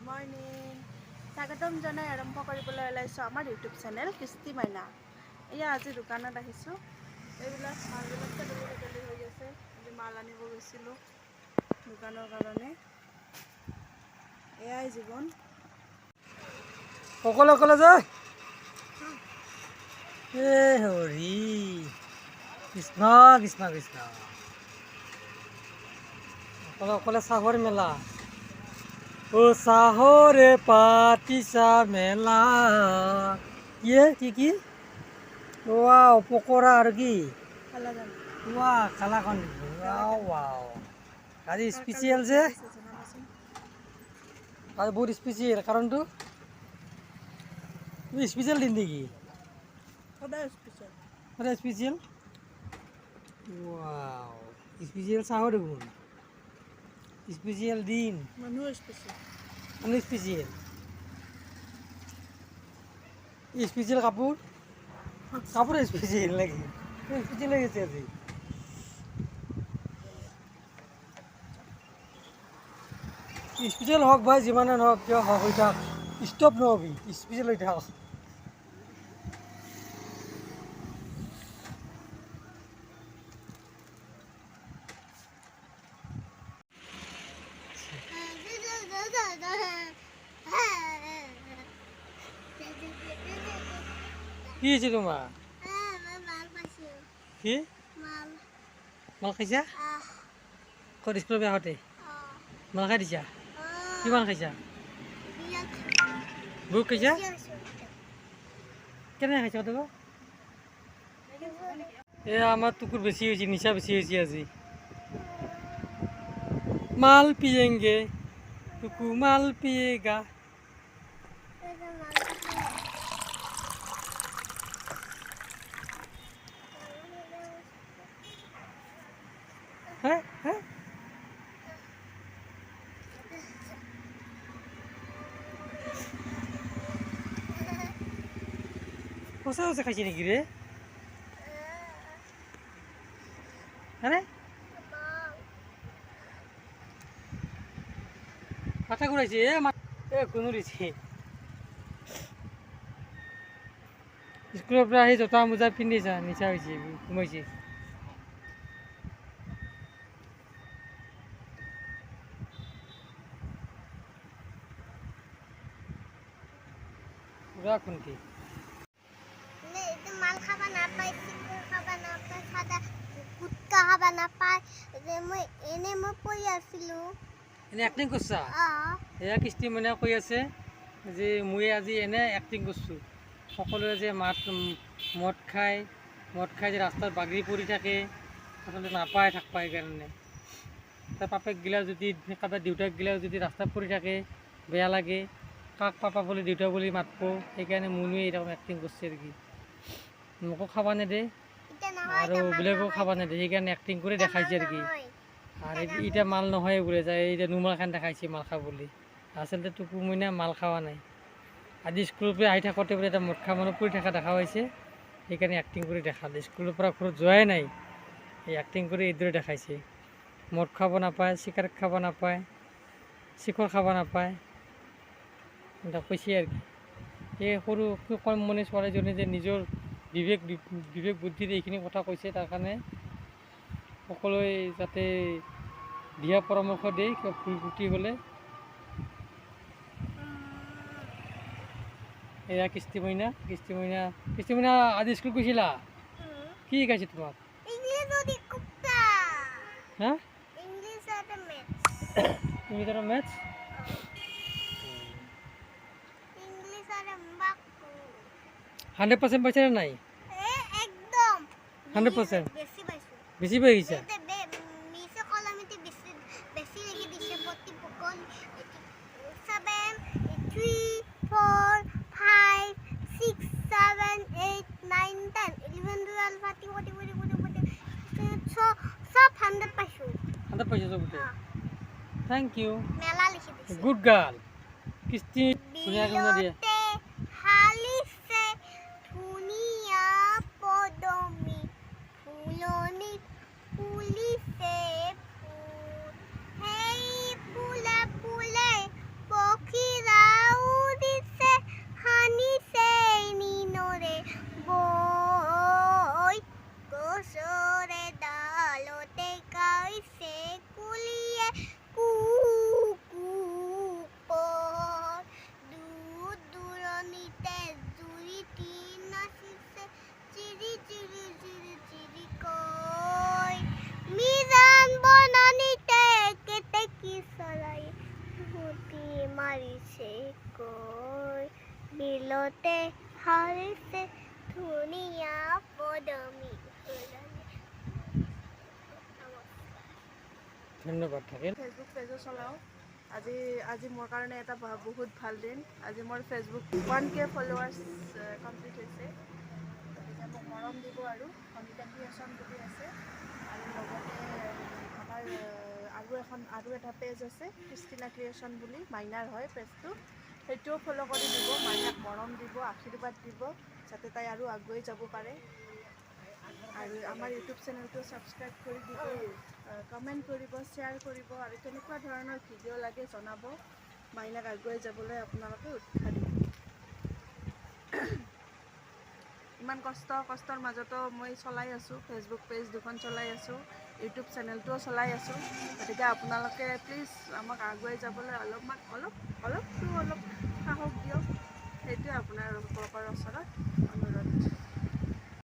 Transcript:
Morning স্বাগতম জনাই আৰম্ভ কৰিবলৈ ওলাইছোঁ আমাৰ ইউটিউব চেনেল কৃষ্টি মাইনা। এয়া আজি দোকানত আহিছোঁ। এইবিলাক মালবিলাক তেলি হৈ আছে। আজি মাল আনিব গৈছিলোঁ দোকানৰ কাৰণে। এয়াই জীৱন। অকলে অকলে যায় হৰি কৃষ্ণ কৃষ্ণ কৃষ্ণ। অকলে অকলে চাহৰ মেলা। ও চাহরে পাতিসা মেলা কি ওয়াও পকোড়া আর কি ওয়া কালাকন ওয়াও ওয়াও আজি স্পেশাল যে আজি বহুত স্পেশাল কাৰণটো স্পেশাল দিন নেকি সদায় স্পেশাল ওয়াও স্পেশাল চাহৰ দেখোন স্পেশাল দিন মানুহ স্পেশাল স্পেশাল স্পেশাল কাপোৰ স্পেশাল নাকি স্পেশাল লাগিছে আজি স্পেশাল হওক ভাই যিমানে নহওক কিয় হওক হৈ থাক ষ্টপ নহবি স্পেশাল হৈ থাক কি হৈছে তোমাৰ কি মাল খাইছা ক'ত স্কুলৰ বেয়া হওঁতে মাল খাই দিছা কিমান খাইছা বুক খাইছা কেনেকৈ খাইছা তুমি এয়া আমাৰ টুকুৰ বেছি হৈছে নিচা বেছি হৈছে আজি মাল পিয়েংগে টুকু মাল পিয়েগা হ্যাঁ হ্যাঁ সঁচা সঁচা খাইছে নেকি ৰে হ্যাঁ মাথা ঘূৰাইছে কোনো দিছে স্কুলৰ পৰা আহি জোতা মোজা পিন্ধিছা নিচা হৈছে সোমাইছে পুৰা খুন্তি মাল খাবা নাপায় চিকুৰ খাবা নাপায় সাদা গুটকা খাবা নাপায় মই পঢ়ি আছিলোঁ এনে এক্টিং কৰছা এয়া কৃষ্টি মইনা কৈ আছে যে মই আজি এনে এক্টিং কৰছোঁ সকলোৱে যে মদ খাই যে ৰাস্তাত বাগৰি পৰি থাকে আচলতে নাপায় থাকবা সেইকাৰণে তাৰ বাপেক গিলা যদি কাৰোবাৰ দেউতাক গিলা যদি ৰাস্তাত পৰি থাকে বেয়া লাগে কাক পাপা বুলি দেউতা বুলি মাতব সেইকাৰণে মনুৱে এইৰকম এক্টিং কৰছে আৰ কি মোকো খাবা নেদে আৰ বেলেগও খাবা নেদে সেইকাৰণে এক্টিং করে দেখাইছে আর কি আর এটা মাল নহয় বলে যায় এটা নুমাল খান দেখাইছে মাল খা বলে আচলতে টুকু মইনা মাল খাওয়া নাই আজি স্কুলৰ পৰা আহি থাকোঁতে বোলে এটা মদ খা মানুহ পৰি থকা দেখা পাইছে সেইকাৰণে এক্টিং কৰি দেখালে স্কুলৰ পৰা ঘৰত যোৱাই নাই এই এক্টিং কৰি এইদৰে দেখাইছে মদ খাব নাপায় চিগাৰেট খাব নাপায় শিখৰ খাব নাপায় এটা কৈছে আৰ কি এই সৰু কম মনে ছোৱালীজনী যে নিজৰ বিবেক বুদ্ধিৰে এইখিনি কথা কৈছে তাৰ কাৰণে সকলোৱে যাতে দিহা পৰামৰ্শ দিয়ে কিবা ভুল ত্ৰুটি হ'লে এয়া কৃষ্টি মইনা আজি স্কুল গৈছিলা কি শিকাইছে তোমাক হা ইংলিছ আৰু মেথছ 100% পাইছা নে নাই একদম 100% বেছি পাই গৈছা Thank you. Good girl. Kisti punya kamu dia. Halise dunia podomi fuloni pulise hey pula pule pokir মাৰিছে কৈ বিলতে হাৰিছে ধুনীয়া পদমী ফুলনি। ধন্যবাদ থাকিল। ফেচবুক পেজো চলাওঁ। আজি মোৰ কাৰণে এটা বহুত ভাল দিন। আজি মোৰ ফেচবুক 1K ফলোৱাৰ্ছ কমপ্লিট হৈছে। গতিকে মোক মৰম দিব আৰু অনিতা ক্ৰিয়েশ্যন বুলি আছে আৰু লগতে আমাৰ আৰু এটা পেজ আছে ক্ৰিষ্টিনা ক্ৰিয়েশ্যন বুলি, মাইনাৰ হয় পেজটো, সেইটোও ফ'ল' কৰি দিব। মাইনাক মৰম দিব, আশীৰ্বাদ দিব যাতে তাই আৰু আগুৱাই যাব পাৰে। আৰু আমাৰ ইউটিউব চেনেলটো ছাবস্ক্ৰাইব কৰি দিব, কমেণ্ট কৰিব, শ্বেয়াৰ কৰিব আৰু কেনেকুৱা ধৰণৰ ভিডিঅ' লাগে জনাব। মাইনাক আগুৱাই যাবলৈ আপোনালোকে উৎসাহ দিব। ইমান কষ্টৰ মাজতো মই চলাই আছোঁ, ফেচবুক পেজ দুখন চলাই আছোঁ, ইউটিউব চেনেলটোও চলাই আছোঁ। গতিকে আপোনালোকে প্লিজ আমাক আগুৱাই যাবলৈ অলপ সাহস দিয়ক। সেইটোৱে আপোনালোকৰ ওচৰত অনুৰোধ।